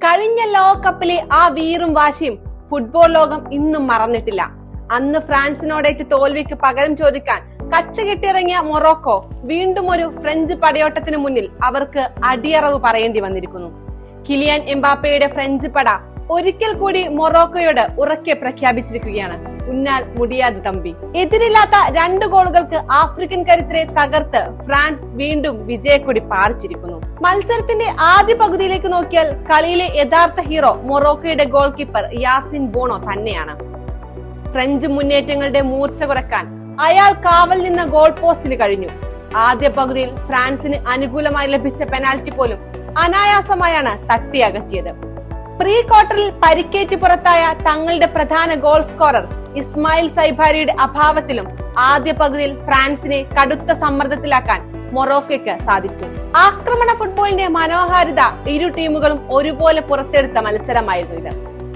കഴിഞ്ഞ ലോകകപ്പിലെ ആ വീറും വാശിയും ഫുട്ബോൾ ലോകം ഇന്നും മറന്നിട്ടില്ല. അന്ന് ഫ്രാൻസിനോടേറ്റ് തോൽവിക്ക് പകരം ചോദിക്കാൻ കച്ചകെട്ടിറങ്ങിയ മൊറോക്കോ വീണ്ടും ഒരു ഫ്രഞ്ച് പടയോട്ടത്തിന് മുന്നിൽ അവർക്ക് അടിയറവ് പറയേണ്ടി വന്നിരിക്കുന്നു. കിലിയൻ എംബാപ്പയുടെ ഫ്രഞ്ച് പട ഒരിക്കൽ കൂടി മൊറോക്കോയോട് ഉറക്കെ പ്രഖ്യാപിച്ചിരിക്കുകയാണ്, ഉന്നാൽ മുടിയാതെ തമ്പി. എതിരില്ലാത്ത 2 ഗോളുകൾക്ക് ആഫ്രിക്കൻ കരുത്തരെ തകർത്ത് ഫ്രാൻസ് വീണ്ടും വിജയക്കൊടി പാറിച്ചിരിക്കുന്നു. മത്സരത്തിന്റെ ആദ്യ പകുതിയിലേക്ക് നോക്കിയാൽ കളിയിലെ യഥാർത്ഥ ഹീറോ മൊറോക്കോയുടെ ഗോൾ കീപ്പർ യാസിൻ ബോണോ തന്നെയാണ്. ഫ്രഞ്ച് മുന്നേറ്റങ്ങളുടെ മൂർച്ച കുറക്കാൻ അയാൾ കാവൽ നിന്ന ഗോൾ പോസ്റ്റിന് കഴിഞ്ഞു. ആദ്യ പകുതിയിൽ ഫ്രാൻസിന് അനുകൂലമായി ലഭിച്ച പെനാൽറ്റി പോലും അനായാസമായാണ് തട്ടിയകറ്റിയത്. പ്രീ ക്വാർട്ടറിൽ പരിക്കേറ്റ് പുറത്തായ തങ്ങളുടെ പ്രധാന ഗോൾ സ്കോറർ ഇസ്മായിൽ സൈബാരിയുടെ അഭാവത്തിലും ആദ്യ പകുതിയിൽ ഫ്രാൻസിനെ കടുത്ത സമ്മർദ്ദത്തിലാക്കാൻ മൊറോക്കോയ്ക്ക് സാധിച്ചു. ആക്രമണ ഫുട്ബോളിന്റെ മനോഹാരിത ഇരു ടീമുകളും ഒരുപോലെ പുറത്തെടുത്ത മത്സരമായിരുന്നു ഇത്.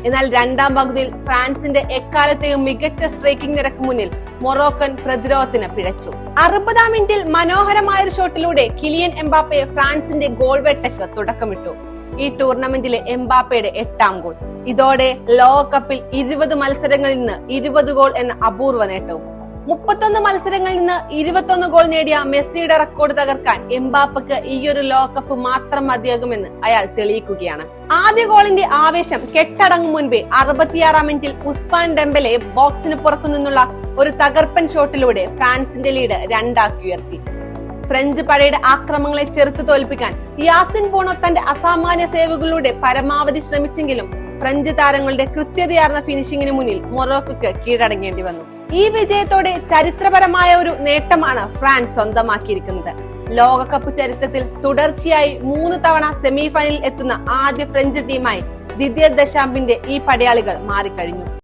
എന്നാൽ രണ്ടാം പകുതിയിൽ ഫ്രാൻസിന്റെ എക്കാലത്തെയും മികച്ച സ്ട്രൈക്കിംഗ് നിരക്ക് മുന്നിൽ മൊറോക്കൻ പ്രതിരോധത്തിന് പിഴച്ചു. 60-ാം മിനിറ്റിൽ മനോഹരമായൊരു ഷോട്ടിലൂടെ കിലിയൻ എംബാപ്പെ ഫ്രാൻസിന്റെ ഗോൾ വേട്ടയ്ക്ക് തുടക്കമിട്ടു. ഈ ടൂർണമെന്റിലെ എംബാപ്പയുടെ 8ാം ഗോൾ. ഇതോടെ ലോകകപ്പിൽ 20 മത്സരങ്ങളിൽ നിന്ന് 20 ഗോൾ എന്ന അപൂർവ നേട്ടവും. 31 മത്സരങ്ങളിൽ നിന്ന് 21 ഗോൾ നേടിയ മെസ്സിയുടെ റെക്കോർഡ് തകർക്കാൻ എംബാപ്പക്ക് ഈയൊരു ലോകകപ്പ് മാത്രം മതിയാകുമെന്ന് അയാൾ തെളിയിക്കുകയാണ്. ആദ്യ ഗോളിന്റെ ആവേശം കെട്ടടങ്ങും മുൻപേ 66-ാം മിനിറ്റിൽ ഉസ്മാൻ ഡെംബലെ ബോക്സിന് പുറത്തു നിന്നുള്ള ഒരു തകർപ്പൻ ഷോട്ടിലൂടെ ഫ്രാൻസിന്റെ ലീഡ് 2 ആക്കി ഉയർത്തി. ഫ്രഞ്ച് പടയുടെ ആക്രമണങ്ങളെ ചെറുത്തു തോൽപ്പിക്കാൻ യാസിൻ ബോണോ തന്റെ അസാമാന്യ സേവുകളിലൂടെ പരമാവധി ശ്രമിച്ചെങ്കിലും ഫ്രഞ്ച് താരങ്ങളുടെ കൃത്യതയാർന്ന ഫിനിഷിംഗിന് മുന്നിൽ മൊറോക്കോയ്ക്ക് കീഴടങ്ങേണ്ടി വന്നു. ഈ വിജയത്തോടെ ചരിത്രപരമായ ഒരു നേട്ടമാണ് ഫ്രാൻസ് സ്വന്തമാക്കിയിരിക്കുന്നത്. ലോകകപ്പ് ചരിത്രത്തിൽ തുടർച്ചയായി 3 തവണ സെമി ഫൈനലിൽ എത്തുന്ന ആദ്യ ഫ്രഞ്ച് ടീമായി ദിദിയർ ദശാംപിന്റെ ഈ പടയാളികൾ മാറിക്കഴിഞ്ഞു.